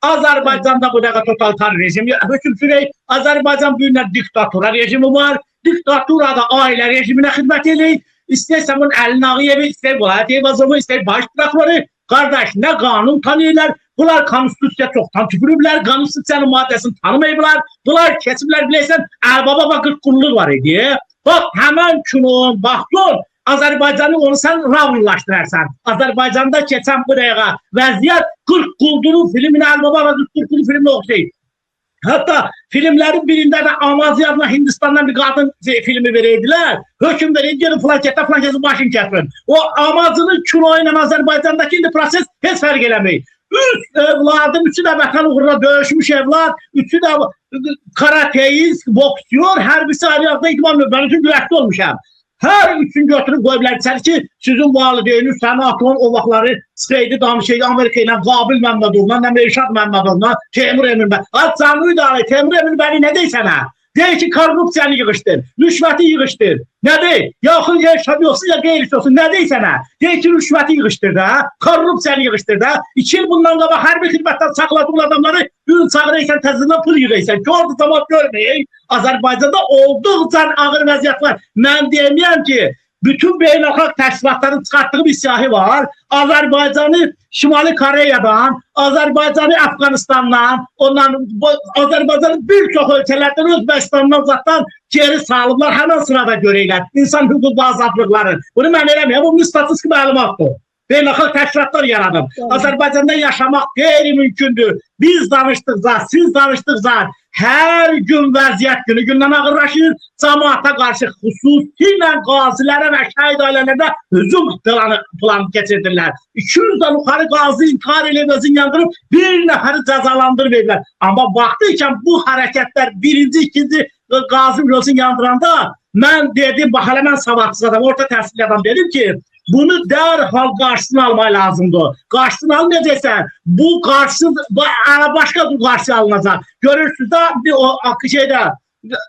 Azərbaycanda bu dəqiqə totalitar rejim hökm sürür. Azərbaycan bu günlər diktatura rejimi var. Diktaturada ailə rejiminə xidmət edir. İstəyirsən bunun Əlin Ağayevi, istəyir Vilayət Eyvazovu, istəyir baş prokuroru. Qardaş, nə qanun tanıyırlar? Bunlar konstitusiya çoxdan tüpürüblər, konstitusiyanın maddəsini tanımayıblar. Bunlar keçiblər, bilirsən, Ərbaba və 40 qulluq var idi. Bax, həmən günün, baxdın, Azərbaycanı onu sən ravnlaşdırarsan. Azərbaycanda keçən bu dəqiqə vəziyyət 40 quldurun filmini, Ərbaba və 40 qulluq filmini oxşayır. Hatta filmlerin birində də Amaziyadla Hindistandan bir qadın filmi verirdilər. Hökm verir, gelin flanketdə flanketi başını kəsirin. O Amazının kino ilə Azərbaycandakı indi proses heç fərq eləmir. 3 evladım, 3'ü də vətən uğruna döyüşmüş evlad, 3'ü də karateist, boksyor, hər birisi ayrı-ayrıda idman növbəli üçün güvətli olmuşam. Hər üçün götürüb qoyublar içəri ki, sizin valideyiniz, sənin atın o vaxtları çıxıydı, danışıydı Amerika ilə, Qabil Məmmədovla, Əmirşad Məmmədovla, Teymur Emin bəy. Canlı idarə, Teymur Emin bəy nə deysənə? Deyir ki, korrupsiyanı yığışdır, rüşvəti yığışdır. Nə deyir? Yaxın yaşadı yoxsa ya qeyri olsun, nə deysənə? Deyir ki, rüşvəti yığışdır da, korrupsiyanı yığışdır da. 2 il bundan qabaq hər bir xidmətdən saxladığın adamları gün çağırırsan, təzədən pul yığırsan. Gördü, tamam görməyək. Azərbaycanda olduqca ağır vəziyyət var. Mən deyeməyəm ki, bütün beynəlxalq təşkilatların çıxartdığı bir siyahı var. Azərbaycanı Şimali Koreyadan, Azərbaycanı Afqanistandan, ondan Azərbaycanı bir çox ölkələrdən, Özbəkistandan zaten geri salıblar, həmən sırada görürlər. İnsan hüquq və azadlıqları. Bunu mən eləməyəm, bu statistik məlumatdır. Beynəlxalq təşkilatlar yaradım. Azərbaycanda yaşamaq qeyri-mümkündür. Biz danışdıqca, siz danışdıqca hər gün vəziyyət gündən ağırlaşır. Cəmaata qarşı xüsusilə qazilərə və şəhid ailələrdə hücum planı keçirdirlər. 200'den yuxarı qazi intihar eləyib, özünü yandırıb, bir nəfəri cəzalandırıb edirlər. Amma vaxtıyken bu hərəkətlər birinci, ikinci qazi özünü yandıranda mən dedim, bax hələ mən savadsız adam, orta təhsilli adam dedim ki, bunu dərhal qarşısını almaq lazımdır. Qarşısını almayacaqsan, bu qarşısız, başqa bir qarşı alınacaq. Görürsünüz da, o şeydə,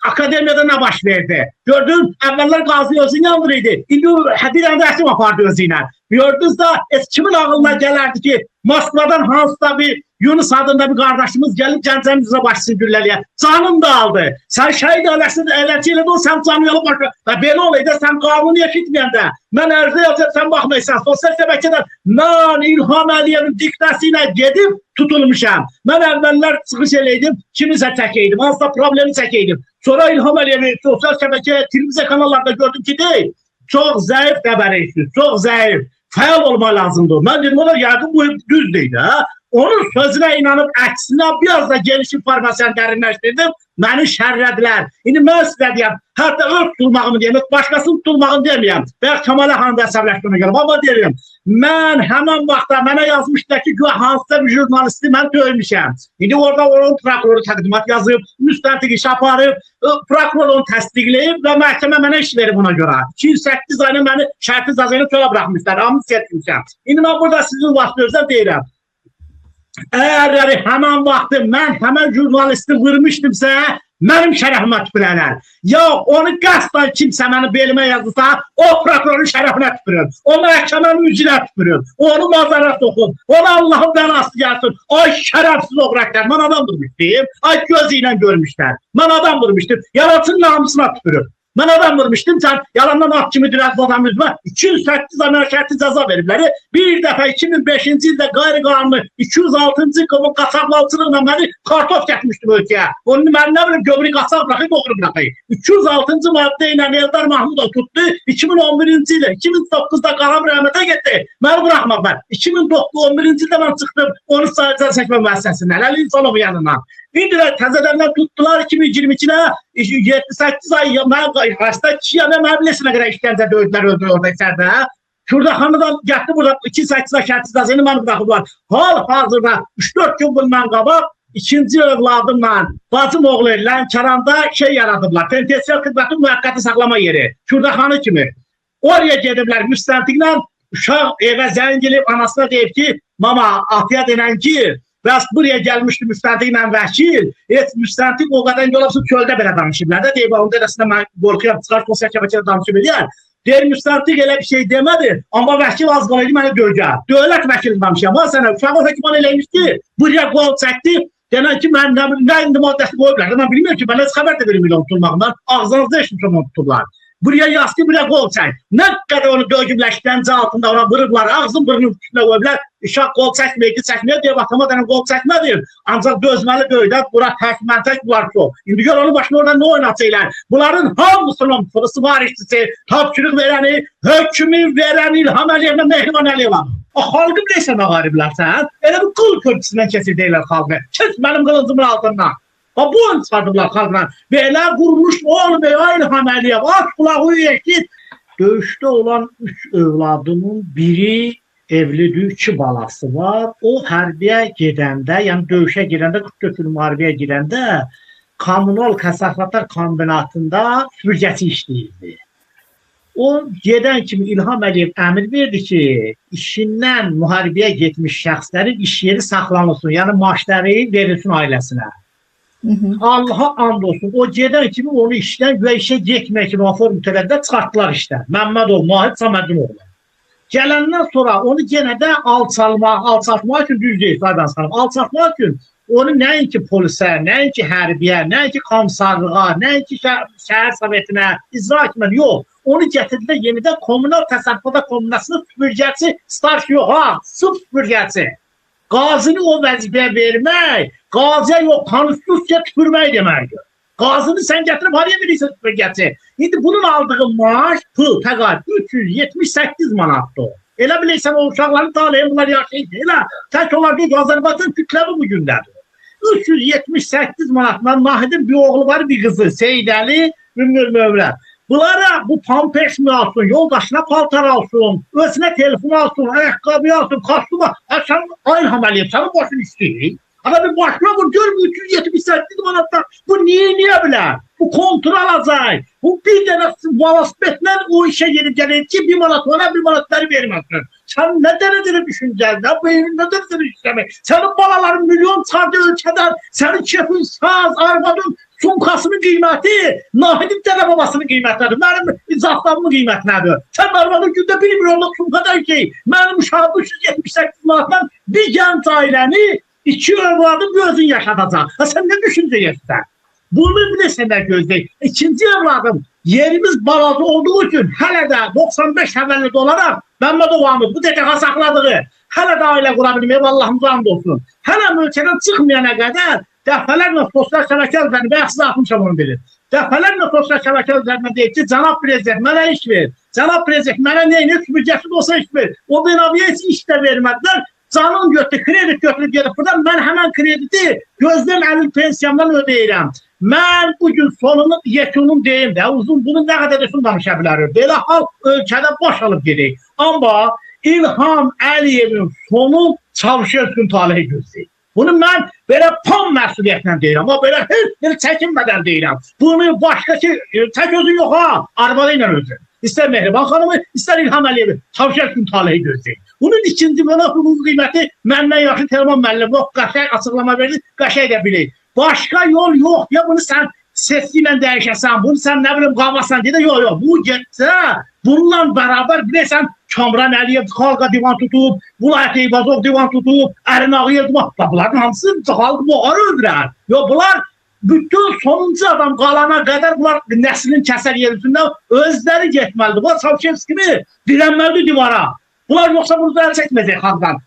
akademiyada nə baş verdi? Gördün, əvvəllər qazi özünü yandırıydı. İndi o bir anda rəsim apardı özüylə. Gördünüz da, kimin ağılına gələrdi ki, Moskvadan hansıda bir Yunus adında bir qardaşımız gəlib gəncəmizə başsın gülləliyə. Canım da aldı. Sən şəhid ailəsində eləçi elədi, o sən canı yalı başa. Və belə olaydı, sən qanunu eşitməyəndə. Mən ərzə yazıb, sən baxmaysan. Sosial şəbəkədən mən İlham Əliyevin diktəsi ilə gedib tutulmuşam. Mən əvvəllər çıxış eləydim, kimisə çəkəydim, hansıda problemi çəkəydim. Sonra İlham Əliyevi sosial şəbəkə, televiziya kanallarda gördüm ki, deyil. Çox zəif qəbərəysiniz, çox zəif. Fəal olma lazımdır. Mən dedim, ona yardım bu düz deyil, ha? Onun sözünə inanıb əksinə biraz da geniş informasiyanı dərinləşdirdim. Məni şərrədilər. İndi mən sizə deyəm, hətta öz tutulmağımı deyəm, başqasının tutulmağını deməyəm. Və Kəmalə xanım da əsəbləşdirmə gələm. Amma deyəm, mən həmən vaxtda mənə yazmışlar ki, hansısa bir jurnalisti mən döymüşəm. İndi orada onun prokuroru təqdimat yazıb, müstəntiq iş aparıb, prokuror onu təsdiqləyib və məhkəmə mənə iş verib ona görə. 208 ayını məni şərti cəzayla çölə buraxmışlar, amnistiya etmişəm. İndi mən burada sizin vaxtınızda deyirəm. Əgər həmən vaxtı mən həmən jurnalisti vurmuşdumsa, mənim şərəfimə tüpürənər. Ya onu qəsdən kimsə məni belimə yazırsa, o prokurorun şərəfinə tüpürür. O məhkəmənin üzünə tüpürür. Onu mazara soxun. Ona Allahın bəlası gəlsin. Ay şərəfsiz oğraqlar. Mən adam vurmuşdum. Ay gözü ilə görmüşlər. Mən adam vurmuşdum. Yaratsın namusuna tüpürür. Mən adam vurmuşdum, sən yalandan at kimi dirəzli adam üzmə 208 amel şərti cəza veribləri. Bir dəfə 2005-ci ildə qeyri-qanuni 206-cı qovun qaçaqlalçılıqla məni kartof çəkmişdim ölkəyə. Onun mən nə bilim gömrük qaçaq bıraxıb, oğru bıraxayım. 206-cı maddə ilə Eldar Mahmudov tutdu. 2011-ci ildə, 2009-da Qaram rəhmətə getdi. Məni bıraxmadılar. 2011-ci ildə mən çıxdım 13 sayıca çəkmə müəssisəsindən, Əli İnsanovu yanından. İndi də təzədənlər tutdular 2022-də 7-8 ay mən hasta kişiyə və məbiləsinə qədər işgəncə döydülər, öldürür orada içərdə. Şurada xanıdan getdi burada 2-8 ay şərtsiz azını məni bıraxıblar. Hal-hazırda 3-4 gün bundan qabaq ikinci övladımla bacım oğlu Lənkəranda şey yaradıblar. Penitensiar xidmətin müvəqqəti saxlama yeri. Şurada xanı kimi. Oraya gediblər müstəntiqlə uşaq evə zəng gelib anasına deyib ki, mama atıya denən ki, və buraya gəlmişdi müstəntiqlə vəkil, müstəntiq o qədər yolabsın çöldə belə danışıblar da, deyib, onun dərəsində mən qorxuyam, çıxar konser şəbəkədə danışıb edir. Deyir, müstəntiq elə bir şey demədi, amma vəkil az qalaydı mənə döyəcək. Dövlət vəkilindən ha sənə uşağı hökman eləymiş ki, buraya qol çəkdi. Denən ki, mən nə indi maddəsi qoyublar. Mən bilmirəm ki, mən heç xəbər də vermirəm tutulmağından. Ağzınızda eşitmişəm onu tutublar. Buraya yastı, buraya qol çək. Nə qədər onu dögüblər, işgəncə altında ona vırıblar, ağzın burnun üstünə qoyublar. Uşaq qol çəkməydi, çəkməydi, deyə batama dənə qol çəkmədir. Ancaq dözməli böyüdə, bura tək bunlar çox. İndi gör onun başına orada nə oynatırlar. Bunların hamısının sifarişçisi, tapşırıq verəni, hökmü verəni İlham Əliyevlə Mehriban Əliyeva. Xalqı bilirsən ağariblər sən, elə bir qıl körpüsündən kəsir deyirlər xalqı. Kes mənim qılıncımın altından. Bu onu çıxardıblar xalqına. Belə qurmuş olmuyor İlham Əliyev. Aç qulağı eşit. Döyüşdə olan 3 övladının biri evlidir, 2 balası var. O hərbiyə gedəndə, yəni döyüşə gedəndə, 44 il müharibəyə gedəndə kommunal kəsafətlər kombinatında süpürgəçi işləyirdi. O gedən kimi İlham Əliyev əmr verdi ki, işindən müharibəyə getmiş şəxslərin iş yeri saxlanılsın, yəni maaşları verilsin ailəsinə. Allah'a and olsun, o gedən kimi onu işdən və işə getmək kimi form mütəvədə çıxartdılar işdən. Məmmədov, Mahid Səməddinoğlu. Gələndən sonra onu yenə də alçaltmaq üçün düz deyil, alçaltmaq üçün onu nəinki polisə, nəinki hərbiyə, nəinki komissarlığa, nəinki şəhər sovetinə, icra hakimiyyətinə, yox. Onu gətirdilər yenidən kommunal təsərrüfata kombinasının süpürgəçi, starş yox, sırf süpürgəçi. Qazını o vəzifəyə vermək, qaziyə yox, konstitusiya tüpürmək deməkdir. Qazını sən gətirib haraya verirsən süpürgəçi. İndi bunun aldığı maaş, pul, təqaüd 378 manatdır. Elə bilirsən o uşaqların taleyi bunlar yaşaydı. Elə tək olar ki, Azərbaycan kütləvi bu gündədir. 378 manatla Nahidin bir oğlu var, bir qızı, Seydəli, Ümmül Mövlət. Bunlara bu pampers mi alsın, yoldaşına paltar alsın, özüne telefon alsın, ayakkabı alsın, kostüm alsın. Sen İlham Əliyev, senin başın istəyir. Ama bir başına vur, görmüyor 378 manatlar. Bu niye bilər? Bu kontrol alacaq. Bu bir dənə valasbetlə o işe gelip gelir ki, 1 manat ona 1 manatları verməsin. Sen ne derecede düşüneceksin? Bu evin ne derecede işlemek? Senin balaların milyon çıxardı ölkədən, senin kefin, saz, arvadın, sumkasının qiyməti, Nahidin dənə babasının qiymətidir, mənim icazlarımın qiymətinədir. Sən arvadın gündə 1 milyonluq sumkadan ki, mənim uşağım 378 manatdan bir gənc ailəni, 2 övladın bir özün yaşadacaq. Sən nə düşünəcəksən? Bunu bilirsən də gözləyik. İkinci övladım, yerimiz balaca olduğu üçün hələ də 95 həvəlli dolara Məmmədov Amid bu dəqiqə saxladığı, hələ də ailə qura bilməyib, Allahımıza and olsun. Hələ mülkədən çıxmayana qədər dəfələrlə sosial şəbəkə üzərində, və yaxsız atmışam onu bilir. Dəfələrlə sosial şəbəkə üzərində deyir ki, cənab prezident mənə iş ver, cənab prezident mənə neyini süpürgəsiz olsa iş ver. O benaviyə heç iş də vermədilər. Canım götürüb, kredi götürüb gedib buradan, mən həmən krediti gözləm əlil pensiyamdan ödəyirəm. Mən bugün sonunu yekunum deyim də, uzun bunu nə qədər desin danışa bilərim. Belə hal ölkədə boş alıb gedək. Amma İlham Əliyevin sonu Çavuşesku taleyi gözləyir. Bunu mən belə tam məsuliyyətlə deyirəm, amma belə heç çəkinmədən deyirəm. Bunu başqa ki, tək özün yox ha, arvadı ilə özün. İstər Mehriban xanımı, istər İlham Əliyevi, Çavuşesku taleyi gözləyir. Bunun ikinci belə hüquq qiyməti məndən yaxşı Telman müəllim, qəşəng açıqlama verdi, qəşəng də bilir. Başqa yol yox, ya bunu sən sesiyle dəyişəsən, bunu sən nə bilim qavasan deyə, yox, bu getsə, bununla bərabər bilirsən, Kamran Əliyev xalqa divan tutub, Bulayət Eyvazov divan tutub, Ərin Ağayev divan tutub, bunların hamısı xalqı boğarı öldürər. Yox, bunlar bütün sonuncu adam qalana qədər bunlar nəslin kəsər yerində özləri getməlidir. Bunlar Çavuşeskini dirənməlidir divara. Bunlar yoxsa bunu da əl çəkməyəcək xalqdan.